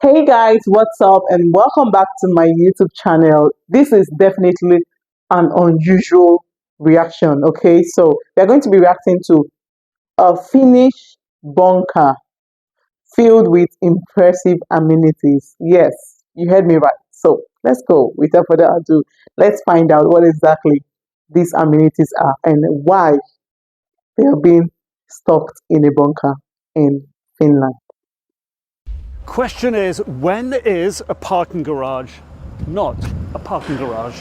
Hey guys, what's up? And welcome back to my YouTube channel. This is definitely an unusual reaction. Okay, so we're going to be reacting to a Finnish bunker filled with impressive amenities. Yes, you heard me right. So let's go. Without further ado, let's find out what exactly these amenities are and why they are being stocked in a bunker in Finland. Question is, when is a parking garage not a parking garage?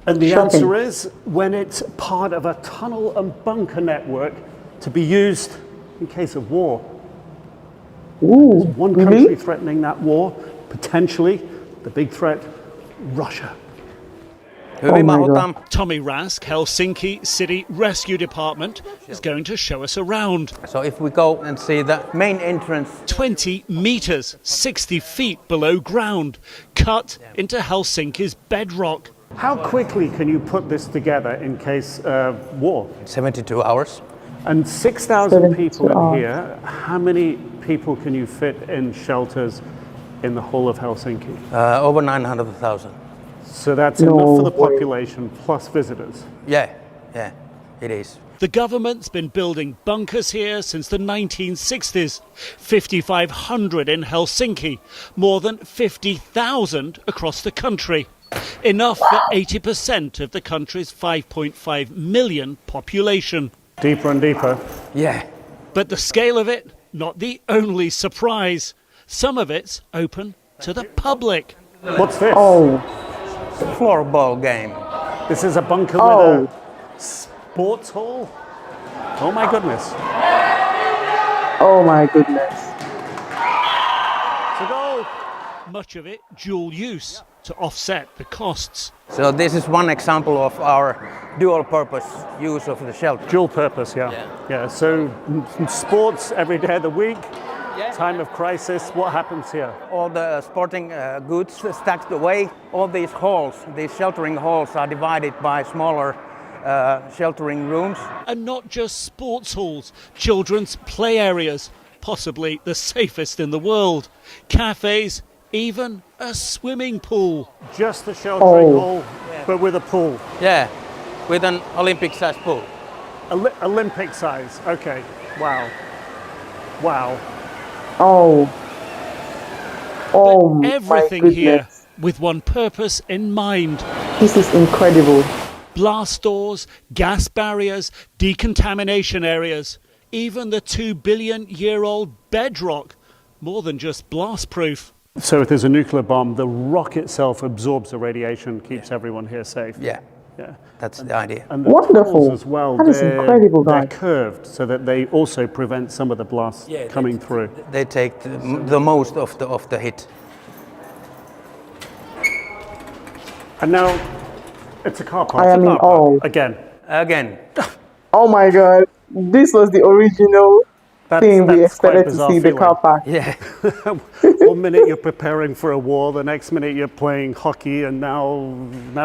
And the Shocking. answer is when it's part of a tunnel and bunker network to be used in case of war. Ooh, One really? country threatening that war, potentially the big threat, Russia. Oh my God. Tommy Rask, Helsinki City Rescue Department, is going to show us around. So if we go and see the main entrance, 20 meters, 60 feet below ground, cut into Helsinki's bedrock. How quickly can you put this together in case of war? 72 hours. And 6,000 people 72 hours. in here, how many people can you fit in shelters in the whole of Helsinki? Over 900,000. So that's No enough for the way. population plus visitors. Yeah, it is. The government's been building bunkers here since the 1960s. 5,500 in Helsinki, more than 50,000 across the country. Enough for 80% of the country's 5.5 million population. Deeper and deeper. Yeah. But the scale of it, not the only surprise. Some of it's open to the public. What's this? Oh, Floorball game. This is a bunker Oh. with a sports hall? Oh my goodness. oh my goodness. To go. Much of it dual use to offset the costs. So this is one example of our dual purpose use of the shelter. Dual purpose, yeah. Yeah, so sports every day of the week, time of crisis, what happens here? All the sporting goods stacked away. All these halls, these sheltering halls are divided by smaller sheltering rooms. And not just sports halls, children's play areas, possibly the safest in the world, cafes, even a swimming pool. Just a sheltering Oh. hall, but with a pool. Yeah, with an Olympic-sized pool. Olympic size, okay. Wow. Wow. Oh. Oh But my everything goodness. here with one purpose in mind. This is incredible. Blast doors, gas barriers, decontamination areas, even the 2 billion year old bedrock, more than just blast proof. So if there's a nuclear bomb, the rock itself absorbs the radiation, keeps everyone here safe. Yeah, Yeah. that's the idea. And the Wonderful. tunnels as well, That is incredible, they're guys. curved so that they also prevent some of the blast coming through. They take the most of the hit. And now it's a car park. I am in awe. Again. Again, Oh my God. This was the original thing we that's quite expected to bizarre see, the feeling. car park. yeah. 1 minute you're preparing for a war, the next minute you're playing hockey, and now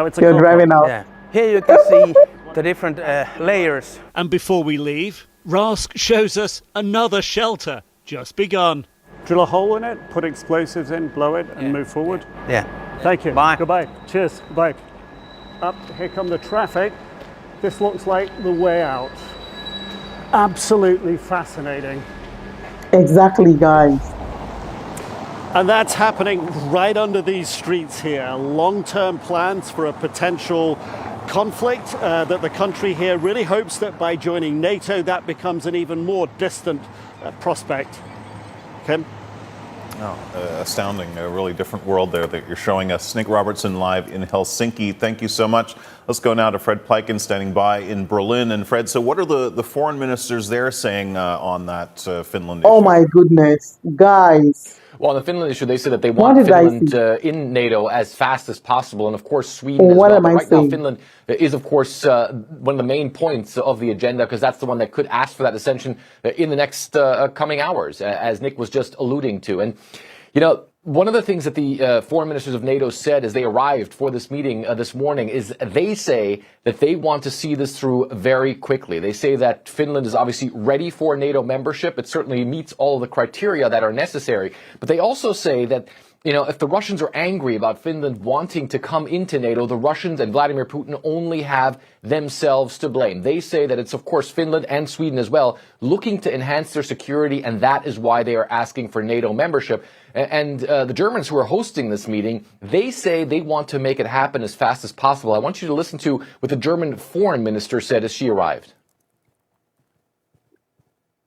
it's a You're car driving park. out. Yeah. Here you can see the different layers. And before we leave, Rask shows us another shelter just begun. Drill a hole in it, put explosives in, blow it, and move forward. Yeah. Thank you. Bye. Goodbye. Cheers. Bye. Up, here come the traffic. This looks like the way out. Absolutely fascinating. Exactly, guys. And that's happening right under these streets here. Long-term plans for a potential conflict that the country here really hopes that by joining NATO, that becomes an even more distant prospect. Kim? Astounding, a really different world there that you're showing us. Nick Robertson live in Helsinki. Thank you so much. Let's go now to Fred Peiken standing by in Berlin. And Fred, so what are the foreign ministers there saying on that Finland issue? Oh my goodness. Guys. Well, on the Finland issue, they said that they What want did I Finland see? in NATO as fast as possible, and of course Sweden as What well. am But I right now, saying? Finland is, of course, one of the main points of the agenda, because that's the one that could ask for that ascension in the next coming hours, as Nick was just alluding to. And you know, One of the things that the foreign ministers of NATO said as they arrived for this meeting this morning is they say that they want to see this through very quickly. They say that Finland is obviously ready for NATO membership. It certainly meets all of the criteria that are necessary. But they also say that, you know, if the Russians are angry about Finland wanting to come into NATO, the Russians and Vladimir Putin only have themselves to blame. They say that it's, of course, Finland and Sweden as well looking to enhance their security, and that is why they are asking for NATO membership. And the Germans who are hosting this meeting, they say they want to make it happen as fast as possible. I want you to listen to what the German foreign minister said as she arrived.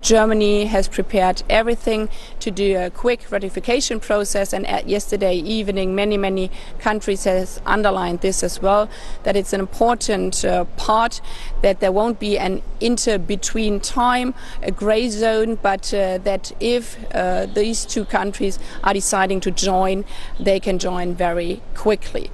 Germany has prepared everything to do a quick ratification process, and yesterday evening many countries has underlined this as well, that it's an important part, that there won't be an inter-between time, a grey zone, but that if these two countries are deciding to join, they can join very quickly.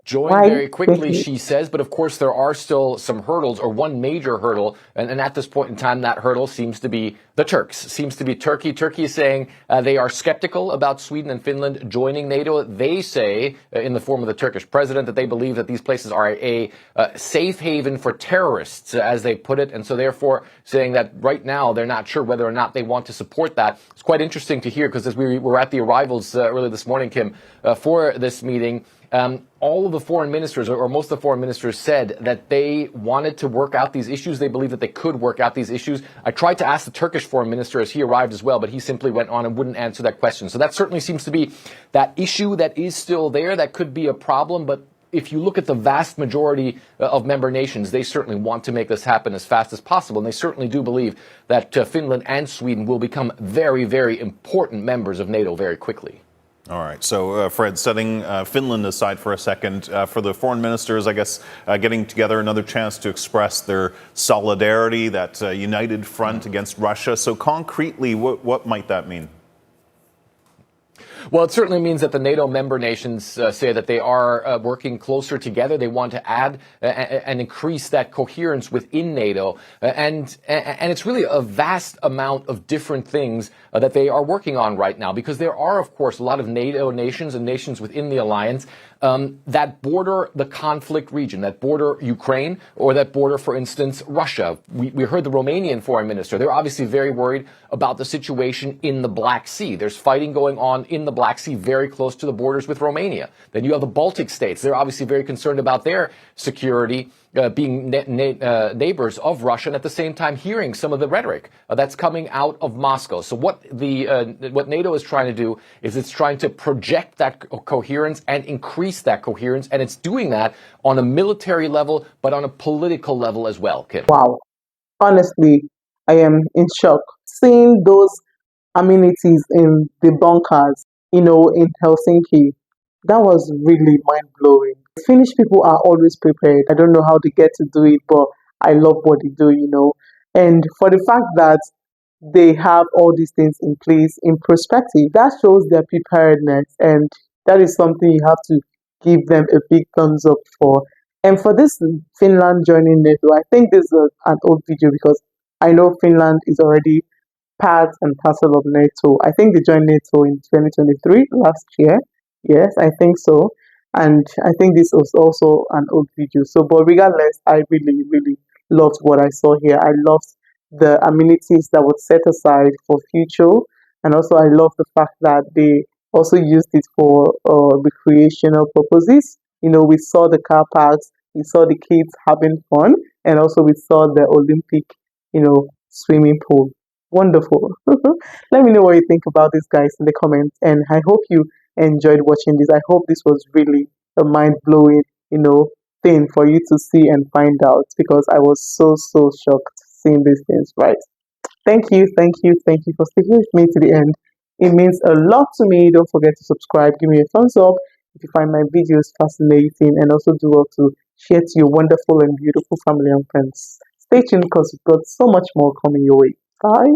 Join very quickly, she says, but of course there are still some hurdles, or one major hurdle, and at this point in time that hurdle seems to be the Turks, seems to be Turkey. Turkey is saying they are skeptical about Sweden and Finland joining NATO. They say, in the form of the Turkish president, that they believe that these places are a safe haven for terrorists, as they put it, and so therefore saying that right now they're not sure whether or not they want to support that. It's quite interesting to hear, because as we were at the arrivals early this morning, Kim, for this meeting, all of the foreign ministers, or most of the foreign ministers, said that they wanted to work out these issues. They believe that they could work out these issues. I tried to ask the Turkish foreign minister as he arrived as well, but he simply went on and wouldn't answer that question. So that certainly seems to be that issue that is still there. That could be a problem, but if you look at the vast majority of member nations, they certainly want to make this happen as fast as possible. And they certainly do believe that Finland and Sweden will become very, very important members of NATO very quickly. All right. So, Fred, setting Finland aside for a second, for the foreign ministers, I guess, getting together another chance to express their solidarity, that united front against Russia. So concretely, what might that mean? Well, it certainly means that the NATO member nations say that they are working closer together. They want to add and increase that coherence within NATO. And it's really a vast amount of different things that they are working on right now, because there are, of course, a lot of NATO nations and nations within the alliance that border the conflict region, that border Ukraine, or that border, for instance, Russia. We heard the Romanian foreign minister. They're obviously very worried about the situation in the Black Sea. There's fighting going on in the Black Sea, very close to the borders with Romania. Then you have the Baltic states. They're obviously very concerned about their security, being neighbors of Russia, and at the same time hearing some of the rhetoric that's coming out of Moscow. So what NATO is trying to do is it's trying to project that coherence and increase that coherence, and it's doing that on a military level, but on a political level as well, Kim. Wow. Honestly, I am in shock. Seeing those amenities in the bunkers, in Helsinki, that was really mind-blowing. Finnish people are always prepared. I don't know how they get to do it, but I love what they do. And for the fact that they have all these things in place in perspective, that shows their preparedness, and that is something you have to give them a big thumbs up for. And for this Finland joining NATO, I think this is an old video, because I know Finland is already part and parcel of NATO. I think they joined NATO in 2023, last year. Yes, I think so. And I think this was also an old video. So, but regardless, I really, really loved what I saw here. I loved the amenities that were set aside for future. And also, I love the fact that they also used it for recreational purposes. We saw the car parks, we saw the kids having fun, and also we saw the Olympic, swimming pool. Wonderful. Let me know what you think about this, guys, in the comments. And I hope you enjoyed watching this. I hope this was really a mind-blowing, thing for you to see and find out, because I was so shocked seeing these things, right? Thank you for sticking with me to the end. It means a lot to me. Don't forget to subscribe, give me a thumbs up if you find my videos fascinating, and also do well to share to your wonderful and beautiful family and friends. Stay tuned, because we've got so much more coming your way. Bye.